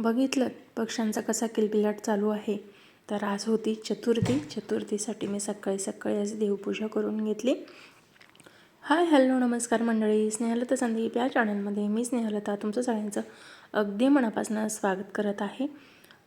बघितलं पक्ष्यांचा कसा किलबिलाट चालू आहे. तर आज होती चतुर्थीसाठी मी सकाळी आज देवपूजा करून घेतली. हाय हॅलो नमस्कार मंडळी, स्नेहलता संदीप या चॅनलमध्ये मी स्नेहलता तुमचं सगळ्यांचं अगदी मनापासून स्वागत करत आहे.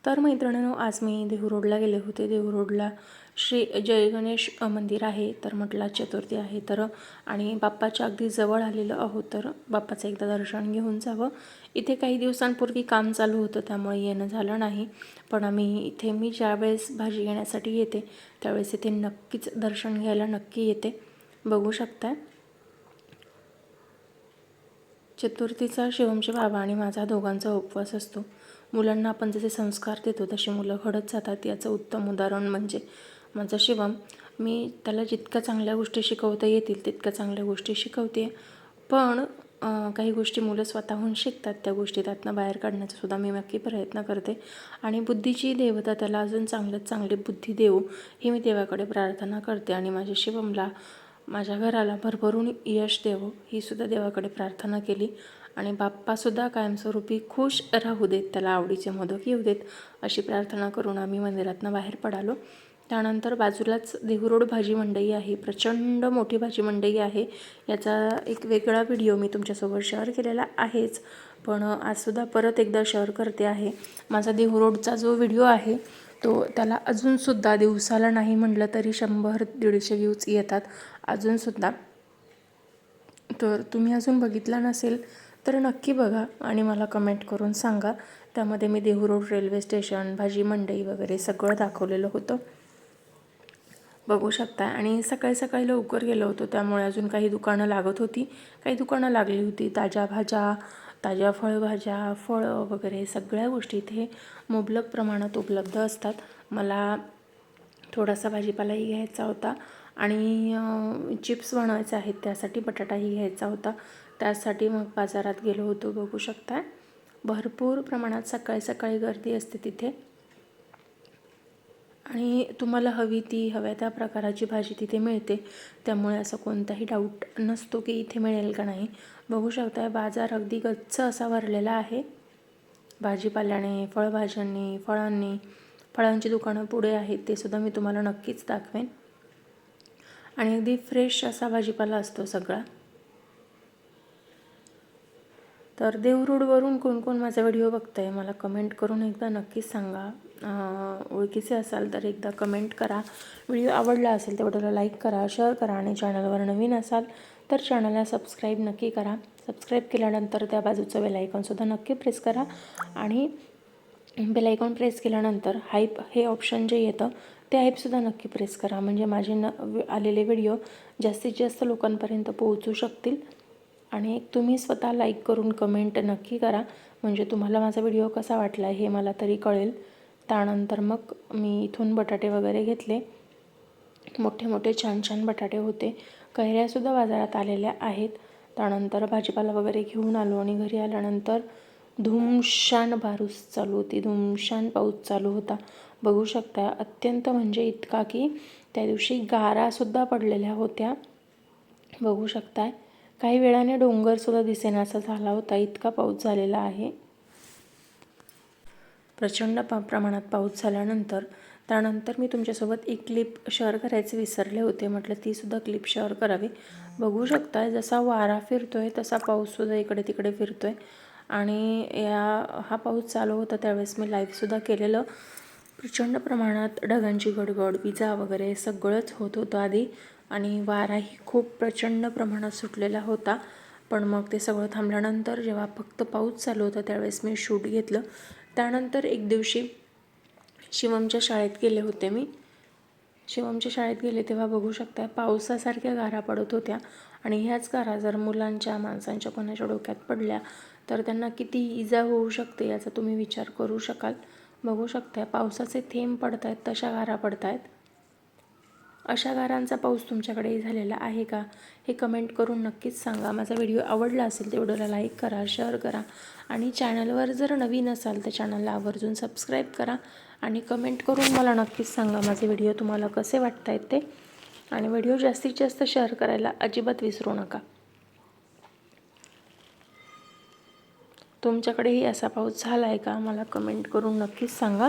तर मैत्रिणींनो, आज मी देहू रोडला गेले होते. देहू रोडला श्री जय गणेश मंदिर आहे. तर म्हटलं चतुर्थी आहे तर आणि बाप्पाच्या अगदी जवळ आलेलं आहोत, तर बाप्पाचं एकदा दर्शन घेऊन जावं. इथे काही दिवसांपूर्वी काम चालू होतं त्यामुळे येणं झालं नाही, पण मी ज्यावेळेस भाजी घेण्यासाठी येते त्यावेळेस इथे नक्कीच दर्शन घ्यायला नक्की येते. बघू शकताय चतुर्थीचा शिवमचे बाबा आणि माझा दोघांचा उपवास असतो. मुलांना आपण जसे संस्कार देतो तशी मुलं घडत जातात. याचं उत्तम उदाहरण म्हणजे माझा शिवम. मी त्याला जितक्या चांगल्या गोष्टी शिकवता येतील तितक्या चांगल्या गोष्टी शिकवते, पण काही गोष्टी मुलं स्वतःहून शिकतात. त्या गोष्टी त्यातनं बाहेर काढण्याचा सुद्धा मी नक्की प्रयत्न करते आणि बुद्धीची देवता त्याला अजून चांगली बुद्धी देऊ ही मी देवाकडे प्रार्थना करते आणि माझ्या शिवमला, माझ्या घराला भरभरून यश देवो ही सुद्धा देवाकडे प्रार्थना केली. आणि बाप्पासुद्धा कायमस्वरूपी खुश राहू देत, त्याला आवडीचे मोदक येऊ देत अशी प्रार्थना करून आम्ही मंदिरातनं बाहेर पडालो. त्यानंतर बाजूलाच देहू रोड भाजी मंडई आहे. प्रचंड मोठी भाजी मंडई आहे. याचा एक वेगळा व्हिडिओ मी तुमच्यासोबत शेअर केलेला आहेच, पण आजसुद्धा परत एकदा शेअर करते आहे. माझा देहू रोडचा जो व्हिडिओ आहे तो त्याला अजूनसुद्धा दिवसाला नाही म्हटलं तरी 100-150 व्ह्यूज येतात अजूनसुद्धा. तर तुम्ही अजून बघितला नसेल तर नक्की बघा आणि मला कमेंट करून सांगा. त्यामध्ये मी देहू रोड रेल्वे स्टेशन, भाजी मंडई वगैरे सगळं दाखवलेलं होतं. बघू शकता. आणि सकाळी लवकर गेलो होतो त्यामुळे अजून काही दुकानं लागत होती, काही दुकानं लागली होती. ताज्या भाज्या, ताज्या फळभाज्या, फळं वगैरे सगळ्या गोष्टी इथे मुबलक प्रमाणात उपलब्ध असतात. मला थोडासा भाजीपालाही घ्यायचा होता आणि चिप्स बनवायचे आहेत त्यासाठी बटाटाही घ्यायचा होता. त्यासाठी मग बाजारात गेलो होतो. बघू शकता भरपूर प्रमाणात सकाळी गर्दी असते तिथे आणि तुम्हाला हव्या त्या प्रकाराची भाजी तिथे मिळते. त्यामुळे असं कोणताही डाऊट नसतो की इथे मिळेल का नाही. बघू शकता बाजार अगदी गच्च असा भरलेला आहे भाजीपाल्याने, फळभाज्यांनी, फळांची दुकानं पुढे आहेत, ते सुद्धा मी तुम्हाला नक्कीच दाखवेन. आणि अगदी फ्रेश असा भाजीपाला असतो सगळा. तर देहू रोडवरून कोण माझा व्हिडिओ बघताय मला कमेंट करून एकदा नक्कीच सांगा. ओळखीचे असाल तर एकदा कमेंट करा. व्हिडिओ आवडला असेल तर व्हिडिओला लाईक करा, शेअर करा आणि चॅनलवर नवीन असाल तर चॅनलला सबस्क्राईब नक्की करा. सबस्क्राईब केल्यानंतर त्या बाजूचं बेल आयकॉनसुद्धा नक्की प्रेस करा आणि बेल आयकॉन प्रेस केल्यानंतर हाईप हे ऑप्शन जे येतं ते हाईपसुद्धा नक्की प्रेस करा, म्हणजे माझे आलेले व्हिडिओ जास्तीत जास्त लोकांपर्यंत पोहोचू शकतील. आणि तुम्ही स्वतः लाईक करून कमेंट नक्की करा, म्हणजे तुम्हाला माझा व्हिडिओ कसा वाटला हे मला तरी कळेल. त्यानंतर मग मी इथून बटाटे वगैरे घेतले. मोठे छान बटाटे होते. कैऱ्यासुद्धा बाजारात आलेल्या आहेत. त्यानंतर भाजीपाला वगैरे घेऊन आलो आणि घरी आल्यानंतर धुमशान बारूस चालू होती, धुमशान पाऊस चालू होता. बघू शकता अत्यंत म्हणजे इतका की त्या दिवशी गारासुद्धा पडलेल्या होत्या. बघू शकताय काही वेळाने डोंगरसुद्धा दिसेनासा झाला होता, इतका पाऊस झालेला आहे. प्रचंड प्रमाणात पाऊस झाल्यानंतर त्यानंतर मी तुमच्यासोबत एक क्लिप शेअर करायचे विसरले होते, म्हटलं तीसुद्धा क्लिप शेअर करावी. बघू शकता जसा वारा फिरतोय तसा पाऊससुद्धा इकडे तिकडे फिरतोय. आणि हा पाऊस चालू होता त्यावेळेस मी लाईव्हसुद्धा केलेलं. प्रचंड प्रमाणात ढगांची गडगड, विजा वगैरे सगळंच होत होतं आधी आणि वाराही खूप प्रचंड प्रमाणात सुटलेला होता. पण मग ते सगळं थांबल्यानंतर जेव्हा फक्त पाऊस चालू होता त्यावेळेस मी शूट घेतलं. त्यानंतर एक दिवशी शिवमच्या शाळेत गेले होते मी. शिवमच्या शाळेत गेले तेव्हा बघू शकता पावसासारख्या गारा पडत होत्या आणि ह्याच गारा जर मुलांच्या, माणसांच्या कोणाच्या डोक्यात पडल्या तर त्यांना किती इजा होऊ शकते याचा तुम्ही विचार करू शकाल. बघू शकता पावसाचे थेंब पडत आहेत तशा गारा पडत आहेत. अशा गारांचा पाऊस तुमच्याकडेही झालेला आहे का हे कमेंट करून नक्कीच सांगा. माझा व्हिडिओ आवडला असेल तर व्हिडिओला लाईक करा, शेअर करा आणि चॅनलवर जर नवीन असाल तर चॅनलला आवर्जून सबस्क्राईब करा आणि कमेंट करून मला नक्कीच सांगा माझे व्हिडिओ तुम्हाला कसे वाटत आहेत ते. आणि व्हिडिओ जास्तीत जास्त शेअर करायला अजिबात विसरू नका. तुमच्याकडेही असा पाऊस झाला आहे का? मला कमेंट करून नक्कीच सांगा.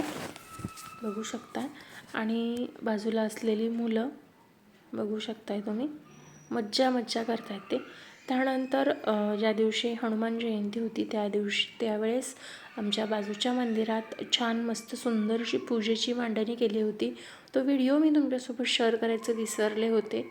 बघू शकता आणि बाजूला असलेली मुलं बघू शकताय तुम्ही, मज्जा करतायत ते. त्यानंतर ज्या दिवशी हनुमान जयंती होती त्यावेळेस आमच्या बाजूच्या मंदिरात छान मस्त सुंदरशी पूजेची मांडणी केली होती. तो व्हिडिओ मी तुमच्यासोबत शेअर करायचं विसरले होते.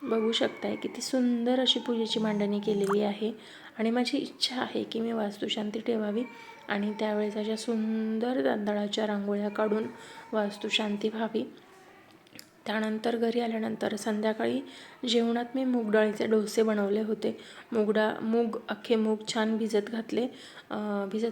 बघू शकताय किती सुंदर अशी पूजेची मांडणी केलेली आहे आणि माझी इच्छा आहे की मी वास्तुशांती ठेवावी आणि त्यावेळेस अशा सुंदर तांदळाच्या रांगोळ्या काढून वास्तुशांती व्हावी. त्यानंतर घरी आल्यानंतर संध्याकाळी जेवणात मी मूग डाळीचे डोसे बनवले होते. अख्खे मूग छान भिजत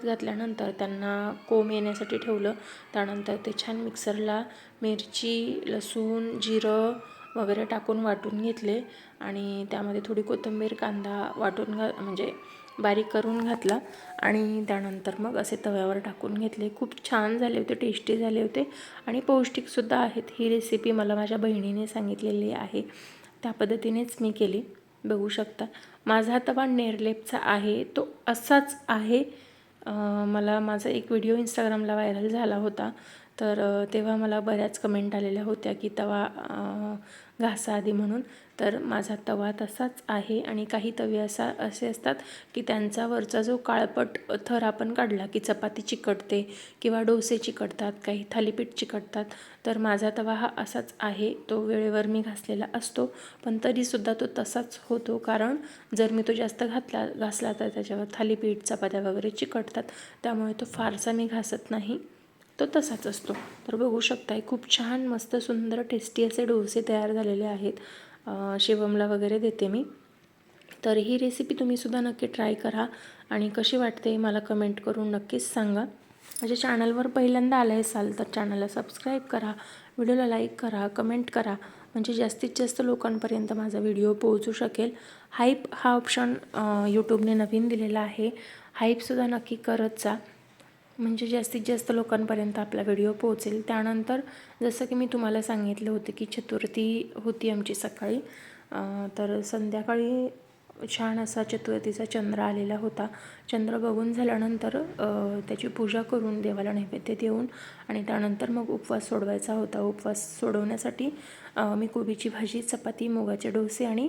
घातल्यानंतर त्यांना कोंब येण्यासाठी ठेवलं. त्यानंतर ते छान मिक्सरला मिरची, लसूण, जिरं वगैरे टाकून वाटून घेतले आणि त्यामध्ये थोडी कोथिंबीर, कांदा म्हणजे बारीक करून घातला आणि त्यानंतर मग असे तव्यावर टाकून घेतले. खूप छान झाले होते, टेस्टी झाले होते आणि पौष्टिकसुद्धा आहेत. ही रेसिपी मला माझ्या बहिणीने सांगितलेली आहे, त्या पद्धतीनेच मी केली. बघू शकता माझा तवा नेरलेपचा आहे, तो असाच आहे. मला माझा एक व्हिडिओ इंस्टाग्रामला व्हायरल झाला होता, तर तेव्हा मला बऱ्याच कमेंट आलेल्या होत्या की तवा घासा आधी म्हणून. तर माझा तवा तसाच आहे आणि काही तवे असे असतात की त्यांचा वरचा जो काळपट थर आपण काढला की चपाती चिकटते किंवा डोसे चिकटतात, काही थालीपीठ चिकटतात. तर माझा तवा हा असाच आहे, तो वेळेवर मी घासलेला असतो, पण तरीसुद्धा तो तसाच होतो. कारण जर मी तो जास्त घासला तर त्याच्यावर थालीपीठ, चपात्या वगैरे चिकटतात, त्यामुळे तो फारसा मी घासत नाही, तो तसाच असतो. तर बघू शकताय खूप छान मस्त सुंदर टेस्टी असे डोसे तयार झालेले आहेत. शिवमला वगैरे देते मी. तर ही रेसिपी तुम्हीसुद्धा नक्की ट्राय करा आणि कशी वाटते मला कमेंट करून नक्कीच सांगा. माझ्या चॅनलवर पहिल्यांदा आले असाल तर चॅनलला सबस्क्राईब करा, व्हिडिओला लाईक करा, कमेंट करा, म्हणजे जास्तीत जास्त लोकांपर्यंत माझा व्हिडिओ पोहोचू शकेल. हाईप हा ऑप्शन यूट्यूबने नवीन दिलेला आहे, हाईपसुद्धा नक्की करत जा, म्हणजे जास्तीत जास्त लोकांपर्यंत आपला व्हिडिओ पोहोचेल. त्यानंतर जसं की मी तुम्हाला सांगितलं होतं की चतुर्थी होती आमची सकाळी, तर संध्याकाळी छान असा चतुर्थीचा चंद्र आलेला होता. चंद्र बघून झाल्यानंतर त्याची पूजा करून देवाला नैवेद्य देऊन आणि त्यानंतर मग उपवास सोडवायचा होता. उपवास सोडवण्यासाठी मी कोबीची भाजी, चपाती, मुगाचे डोसे आणि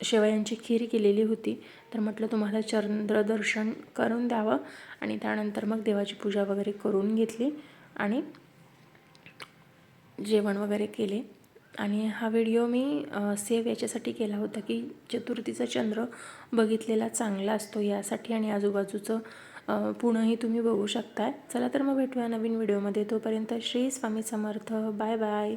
शेवयांची खीर केलेली होती. तर म्हटलं तुम्हाला चंद्रदर्शन करून द्यावं आणि त्यानंतर मग देवाची पूजा वगैरे करून घेतली आणि जेवण वगैरे केले. आणि हा व्हिडिओ मी सेव्ह याच्यासाठी केला होता की चतुर्थीचा चंद्र बघितलेला चांगला असतो यासाठी आणि आजूबाजूचं पुणंही तुम्ही बघू शकताय. चला तर मग भेटूया नवीन व्हिडिओमध्ये. तोपर्यंत श्री स्वामी समर्थ. Bye bye.